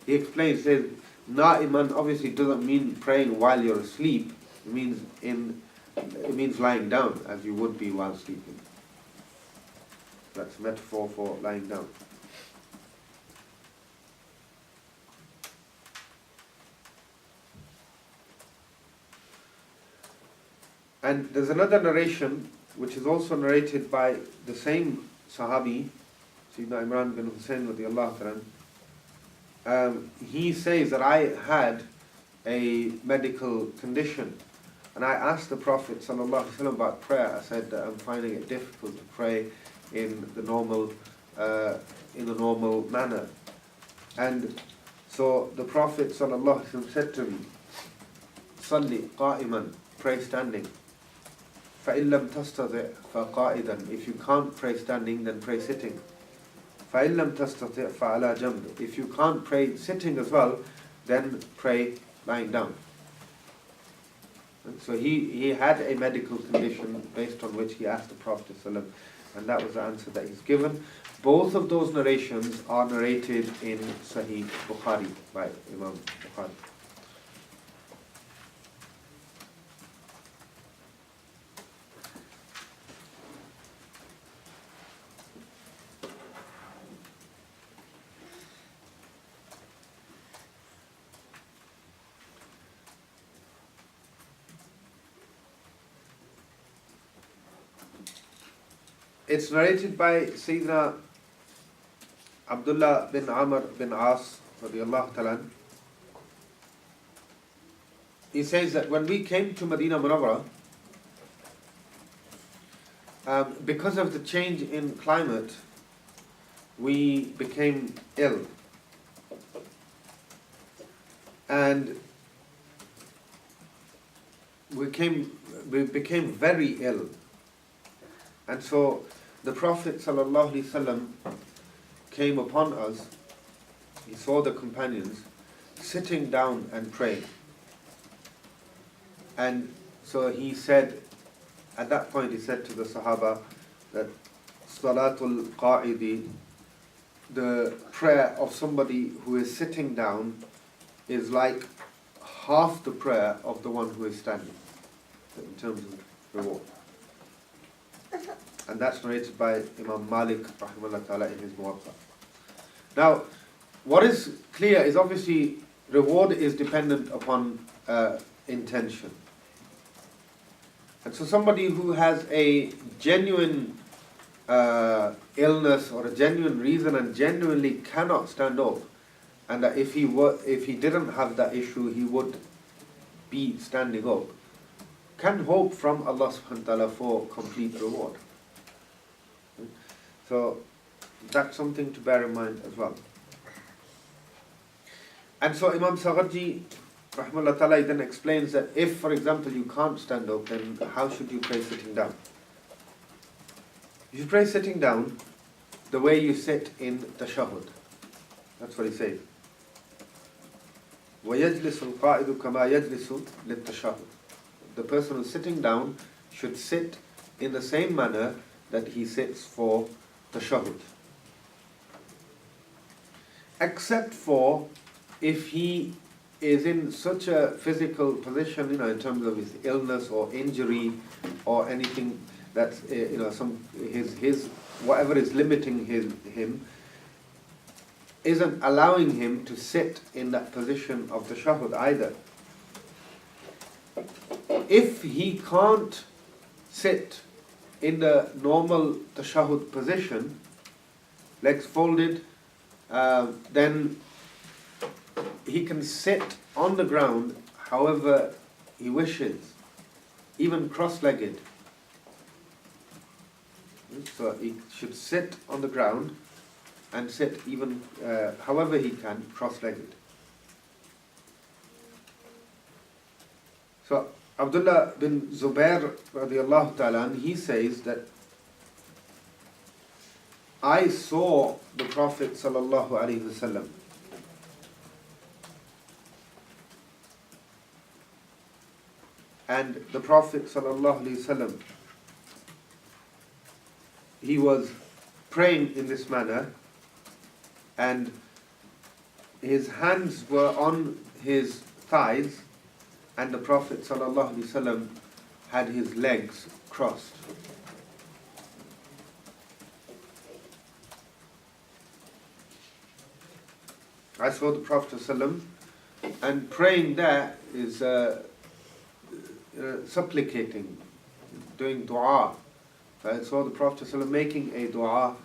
He explains, says, na'iman obviously doesn't mean praying while you're asleep. It means lying down, as you would be while sleeping. That's a metaphor for lying down. And there's another narration, which is also narrated by the same Sahabi, Sayyidina Imran bin Hussein radiallahu anhu. He says that I had a medical condition, and I asked the Prophet ﷺ about prayer. I said that I'm finding it difficult to pray in the normal manner. And so the Prophet ﷺ said to me, "Salli qa'iman, pray standing. فَإِن لَمْ تَسْتَطِعْ فَقَائِدًا, if you can't pray standing, then pray sitting. فَإِن لَمْ تَسْتَطِعْ فَعَلَى جَنْبٍ, if you can't pray sitting as well, then pray lying down." And so he had a medical condition based on which he asked the Prophet ﷺ, and that was the answer that he's given. Both of those narrations are narrated in Sahih Bukhari by Imam Bukhari. It's narrated by Sayyidina Abdullah bin Amr bin As radiallahu ta'ala. He says that when we came to Medina Munawwara, because of the change in climate, we became ill. And we became very ill. And so the Prophet ﷺ came upon us. He saw the companions sitting down and praying. And so he said, at that point he said to the Sahaba that Salatul Qa'idi, the prayer of somebody who is sitting down, is like half the prayer of the one who is standing, in terms of reward. And that's narrated by Imam Malik rahimahullah ta'ala in his Muwatta. Now, what is clear is obviously reward is dependent upon intention. And so somebody who has a genuine illness or a genuine reason and genuinely cannot stand up, and that if he didn't have that issue, he would be standing up, can hope from Allah subhanahu wa ta'ala for complete reward. So that's something to bear in mind as well. And so Imam Sagharji rahimahullah ta'ala then explains that if, for example, you can't stand up, then how should you pray sitting down? You should pray sitting down the way you sit in tashahhud. That's what he says. وَيَجْلِسُ الْقَائِدُ كَمَا يَجْلِسُ لِلتَّشَهُّدِ. The person who's sitting down should sit in the same manner that he sits for tashahhud. Except for if he is in such a physical position, in terms of his illness or injury or anything that's, his whatever is limiting him isn't allowing him to sit in that position of tashahhud either. If he can't sit in the normal tashahhud position, legs folded, then he can sit on the ground however he wishes, even cross-legged. So he should sit on the ground and sit even however he can, cross-legged. So Abdullah bin Zubair radiallahu ta'ala, he says that I saw the Prophet sallallahu alaihi wasallam and the Prophet sallallahu alaihi wasallam, he was praying in this manner, and his hands were on his thighs, and the Prophet ﷺ had his legs crossed. I saw the Prophet ﷺ, and praying there is supplicating, doing dua. So I saw the Prophet ﷺ making a dua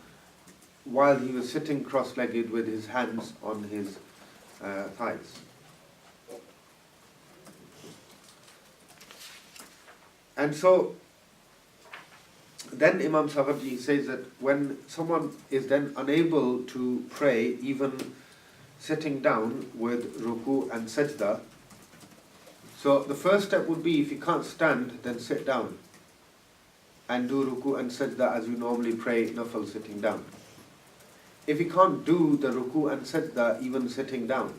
while he was sitting cross-legged with his hands on his thighs. And so then Imam Sawardi says that when someone is then unable to pray even sitting down with ruku and sajda, so the first step would be, if you can't stand, then sit down and do ruku and sajda as you normally pray nafil sitting down. If he can't do the ruku and sajda even sitting down,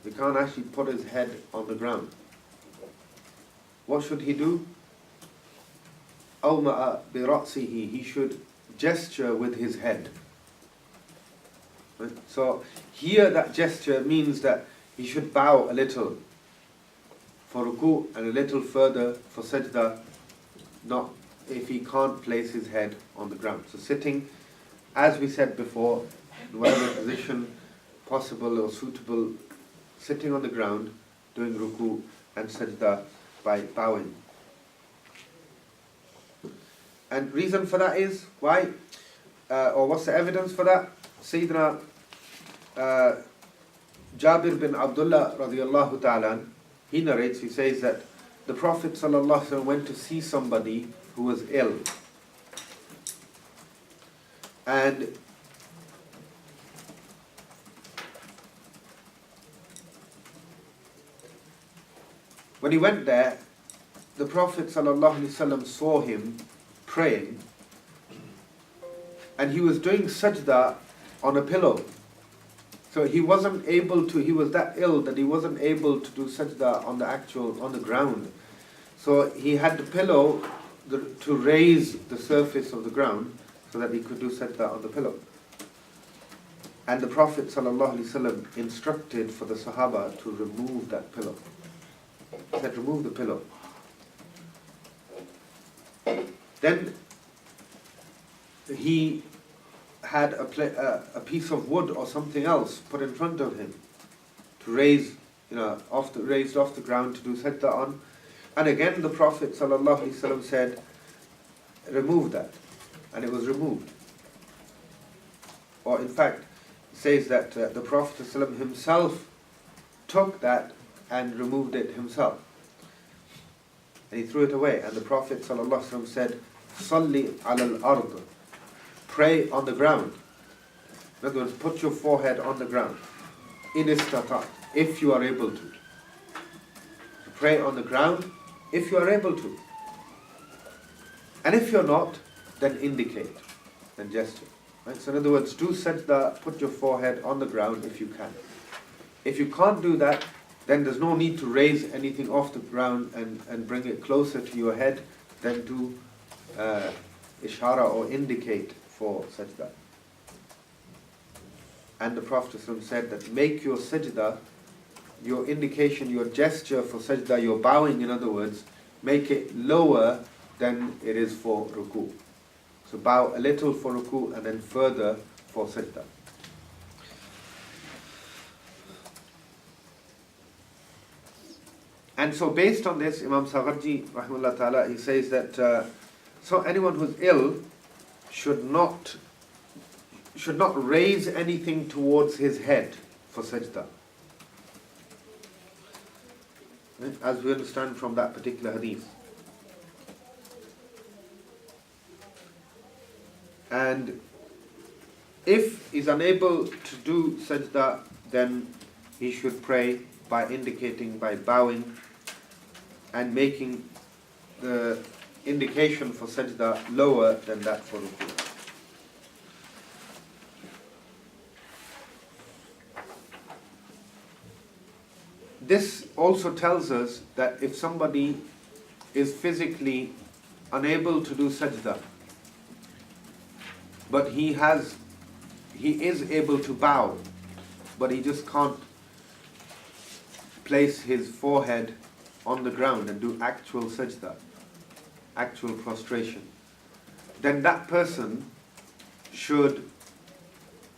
he can't actually put his head on the ground, what should he do? أَوْمَأَ بِرَأْسِهِ, he should gesture with his head. Right? So here that gesture means that he should bow a little for ruku and a little further for sajda, not if he can't place his head on the ground. So sitting, as we said before, in whatever position possible or suitable, sitting on the ground, doing ruku and sajda by bowing. And reason for that is, why? Or what's the evidence for that? Sayyidina Jabir bin Abdullah radiallahu ta'ala, he narrates, he says that the Prophet sallallahu alaihi wasallam went to see somebody who was ill. And when he went there, the Prophet sallallahu alaihi wasallam saw him praying, and he was doing sajda on a pillow. So he wasn't able to, he was that ill that he wasn't able to do sajda on the ground. So he had the pillow to raise the surface of the ground so that he could do sajda on the pillow. And the Prophet ﷺ instructed for the Sahaba to remove that pillow. He said, remove the pillow. Then he had a piece of wood or something else put in front of him to raise, raised off the ground to do sajda on. And again the Prophet ﷺ said, remove that. And it was removed. Or in fact, it says that the Prophet ﷺ himself took that and removed it himself. And he threw it away. And the Prophet ﷺ said, Salli ala al-ard, pray on the ground. In other words, put your forehead on the ground. In istatat, if you are able to. Pray on the ground, if you are able to. And if you're not, then indicate, then gesture. Right? So in other words, do sajda, put your forehead on the ground if you can. If you can't do that, then there's no need to raise anything off the ground and bring it closer to your head, then do ishara or indicate for sajda. And the Prophet said that make your sajda, your indication, your gesture for sajda, your bowing in other words, make it lower than it is for ruku. So bow a little for ruku and then further for sajda. And so based on this, Imam Sawardi rahimahullah ta'ala, he says that so anyone who's ill should not raise anything towards his head for sajda. Right? As we understand from that particular hadith. And if he's unable to do sajda, then he should pray by indicating, by bowing and making the indication for sajda lower than that for ruku. This also tells us that if somebody is physically unable to do sajda, but he is able to bow, but he just can't place his forehead on the ground and do actual sajda, actual prostration, then that person should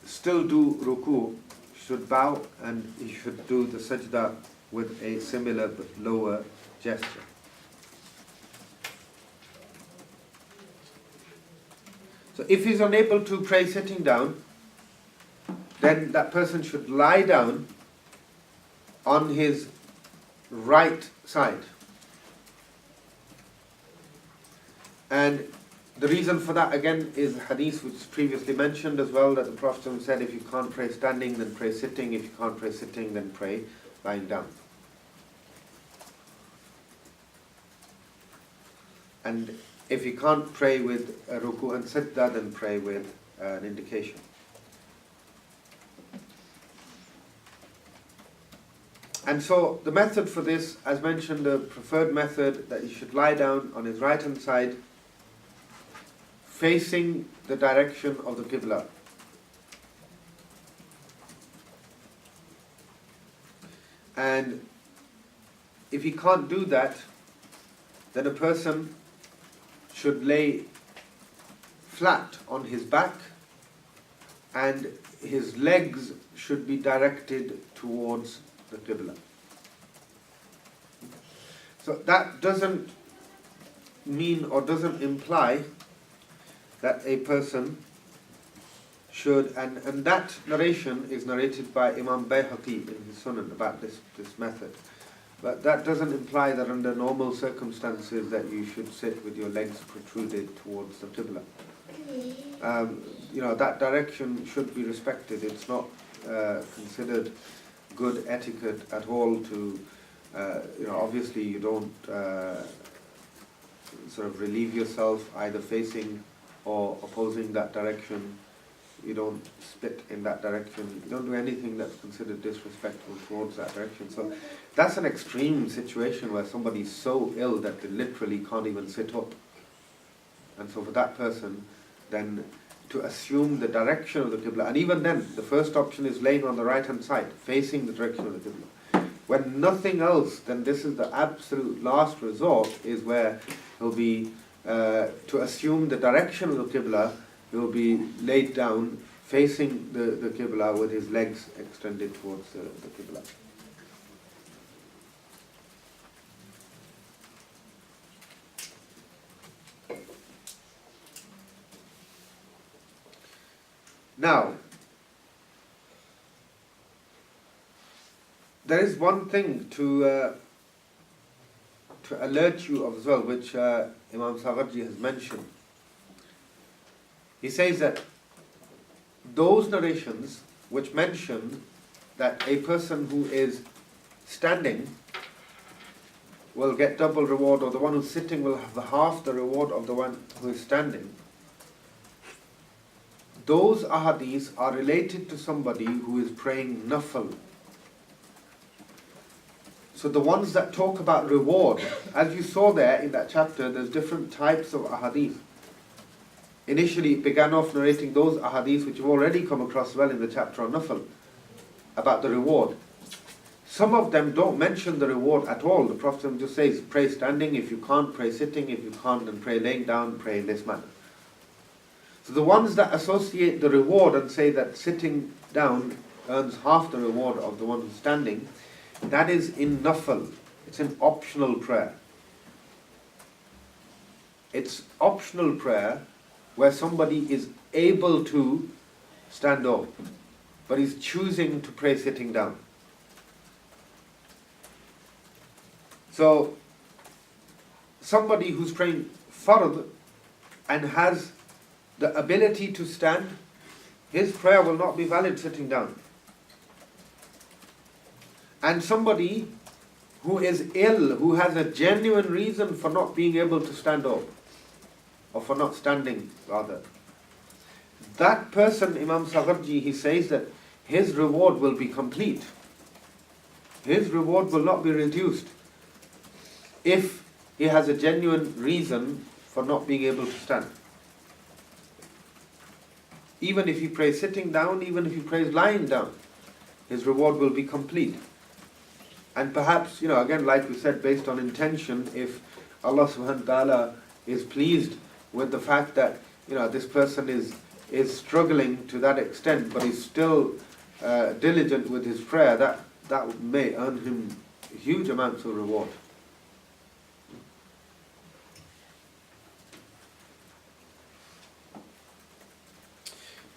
still do ruku, should bow, and he should do the sajda with a similar but lower gesture. So if he's unable to pray sitting down, then that person should lie down on his right side. And the reason for that again is hadith which is previously mentioned as well, that the Prophet said, if you can't pray standing, then pray sitting. If you can't pray sitting, then pray lying down. And if you can't pray with a ruku and sajda, then pray with an indication. And so the method for this, as mentioned, the preferred method, that he should lie down on his right hand side, facing the direction of the Qibla. And if he can't do that, then a person should lay flat on his back and his legs should be directed towards the Qibla. So that doesn't mean or doesn't imply that a person should, and that narration is narrated by Imam Bayhaqi in his Sunan about this method. But that doesn't imply that under normal circumstances that you should sit with your legs protruded towards the Qibla. That direction should be respected. It's not considered good etiquette at all to, obviously you don't sort of relieve yourself either facing or opposing that direction. You don't spit in that direction. You don't do anything that's considered disrespectful towards that direction. So that's an extreme situation where somebody's so ill that they literally can't even sit up. And so for that person, then to assume the direction of the Qibla, and even then, the first option is laying on the right hand side, facing the direction of the Qibla. When nothing else, then this is the absolute last resort, is where he'll be, to assume the direction of the Qibla, he'll be laid down facing the Qibla with his legs extended towards the Qibla. Now, there is one thing to alert you of as well, which Imam Sagharji has mentioned. He says that those narrations which mention that a person who is standing will get double reward, or the one who's sitting will have half the reward of the one who is standing, those ahadith are related to somebody who is praying nafil. So the ones that talk about reward, as you saw there in that chapter, there's different types of ahadith. Initially it began off narrating those ahadith which you've already come across well in the chapter on nafil, about the reward. Some of them don't mention the reward at all. The Prophet just says, pray standing, if you can't, pray sitting, if you can't, then pray laying down, pray in this manner. So the ones that associate the reward and say that sitting down earns half the reward of the one who's standing, that is in nafil. It's an optional prayer. It's optional prayer where somebody is able to stand up, but is choosing to pray sitting down. So somebody who's praying fard and has the ability to stand, his prayer will not be valid sitting down. And somebody who is ill, who has a genuine reason for not being able to stand up, or for not standing rather, that person, Imam Sagharji, he says that his reward will be complete. His reward will not be reduced if he has a genuine reason for not being able to stand. Even if he prays sitting down, even if he prays lying down, his reward will be complete. And perhaps, again, like we said, based on intention, if Allah subhanahu wa ta'ala is pleased with the fact that, this person is struggling to that extent, but is still diligent with his prayer, that may earn him huge amounts of reward.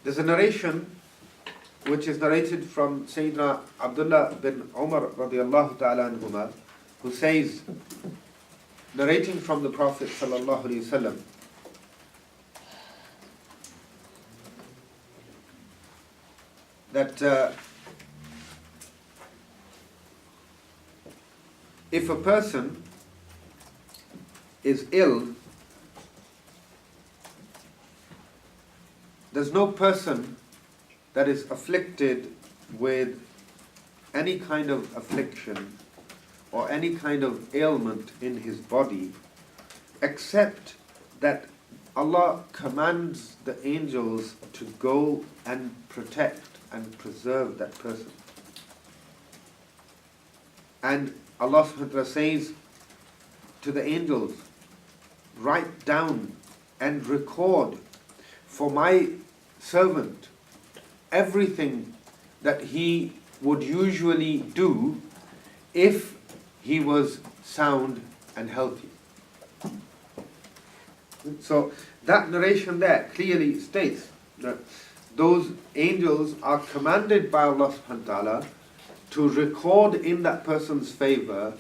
There's a narration which is narrated from Sayyidina Abdullah bin Umar radiallahu ta'ala anhuma, who says, narrating from the Prophet sallallahu alaihi wasallam, that if a person is ill, there's no person that is afflicted with any kind of affliction or any kind of ailment in his body, except that Allah commands the angels to go and protect and preserve that person. And Allah subhanahu wa ta'ala says to the angels, write down and record for my servant everything that he would usually do if he was sound and healthy. So that narration there clearly states that those angels are commanded by Allah subhanahu wa ta'ala to record in that person's favor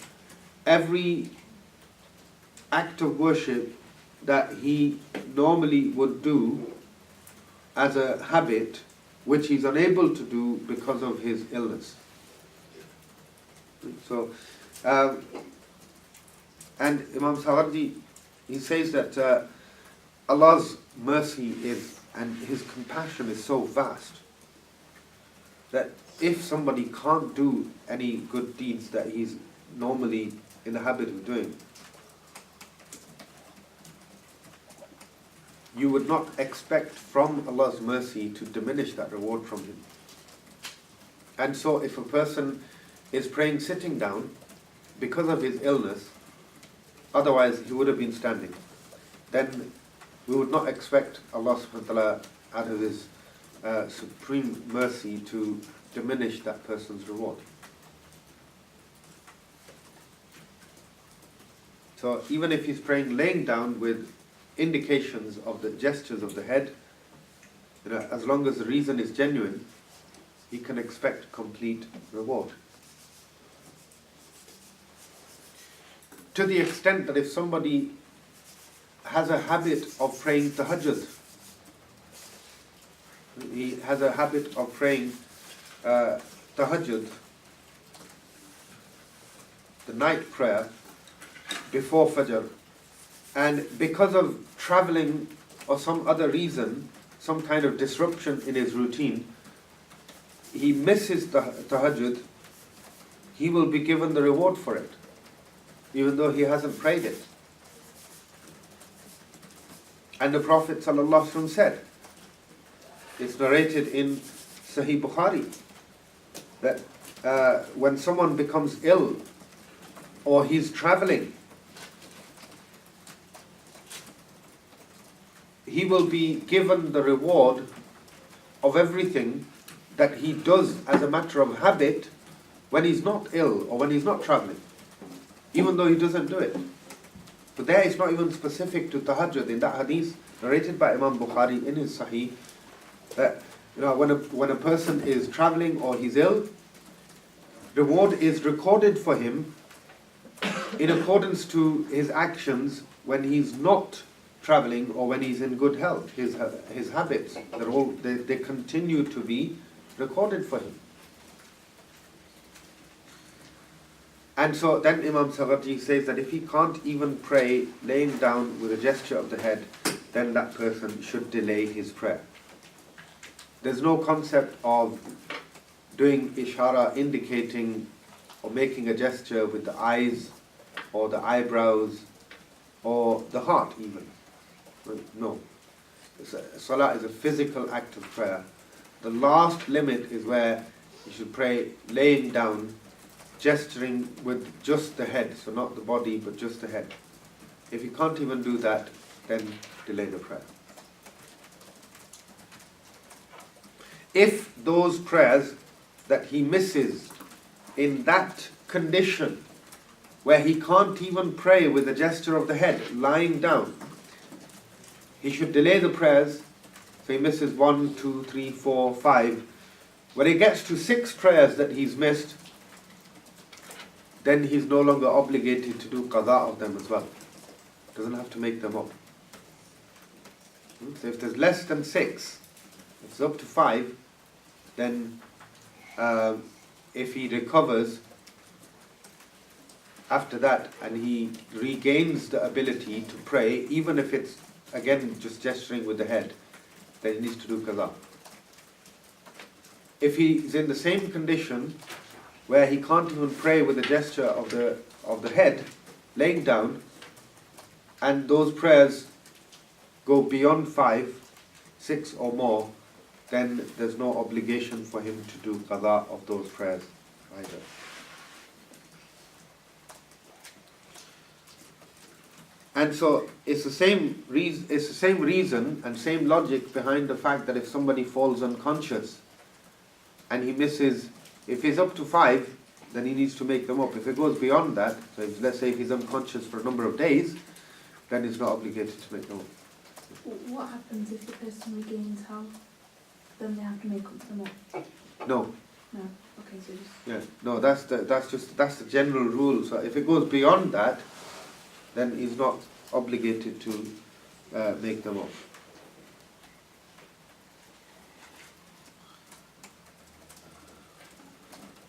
every act of worship that he normally would do as a habit, which he's unable to do because of his illness. So, and Imam Sawardi, he says that Allah's mercy is, and His compassion is so vast, that if somebody can't do any good deeds that he's normally in the habit of doing, you would not expect from Allah's mercy to diminish that reward from Him. And so if a person is praying sitting down because of his illness, otherwise he would have been standing, then we would not expect Allah subhanahu wa ta'ala out of His supreme mercy to diminish that person's reward. So even if he's praying laying down with indications of the gestures of the head, as long as the reason is genuine, he can expect complete reward. To the extent that if somebody has a habit of praying tahajjud, he has a habit of praying tahajjud, the night prayer before Fajr, and because of traveling or some other reason, some kind of disruption in his routine, he misses the tahajjud, he will be given the reward for it, even though he hasn't prayed it. And the Prophet ﷺ said, it's narrated in Sahih Bukhari, that when someone becomes ill or he's traveling, he will be given the reward of everything that he does as a matter of habit when he's not ill or when he's not traveling, even though he doesn't do it. But there it's not even specific to tahajjud. In that hadith narrated by Imam Bukhari in his Sahih, that when a person is traveling or he's ill, reward is recorded for him in accordance to his actions when he's not traveling or when he's in good health. His habits, they continue to be recorded for him. And so then Imam Sawardi says that if he can't even pray laying down with a gesture of the head, then that person should delay his prayer. There's no concept of doing ishara, indicating or making a gesture with the eyes or the eyebrows or the heart even. No. Salah is a physical act of prayer. The last limit is where you should pray laying down, gesturing with just the head, so not the body but just the head. If he can't even do that, then delay the prayer. If those prayers that he misses in that condition, where he can't even pray with a gesture of the head, lying down, he should delay the prayers. So he misses 1, 2, 3, 4, 5. When he gets to 6 prayers that he's missed, then he's no longer obligated to do qada of them as well. Doesn't have to make them up. So if there's less than 6, if it's up to 5, then if he recovers after that and he regains the ability to pray, even if it's again just gesturing with the head, then he needs to do qada. If he's in the same condition where he can't even pray with a gesture of the head, laying down, and those prayers go beyond 5, 6 or more, then there's no obligation for him to do qada of those prayers either. And so it's the same reason and same logic behind the fact that if somebody falls unconscious and he misses, if he's up to 5, then he needs to make them up. If it goes beyond that, so if, let's say if he's unconscious for a number of days, then he's not obligated to make them up. What happens if the person regains health? Then they have to make up for them? No. No. Okay, so just... Yeah. No, that's the general rule. So if it goes beyond that, then he's not obligated to make them up.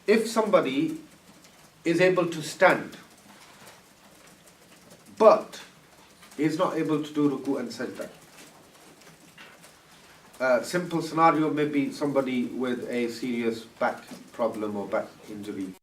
If somebody is able to stand, but is not able to do ruku and sajda. Simple scenario, maybe somebody with a serious back problem or back injury.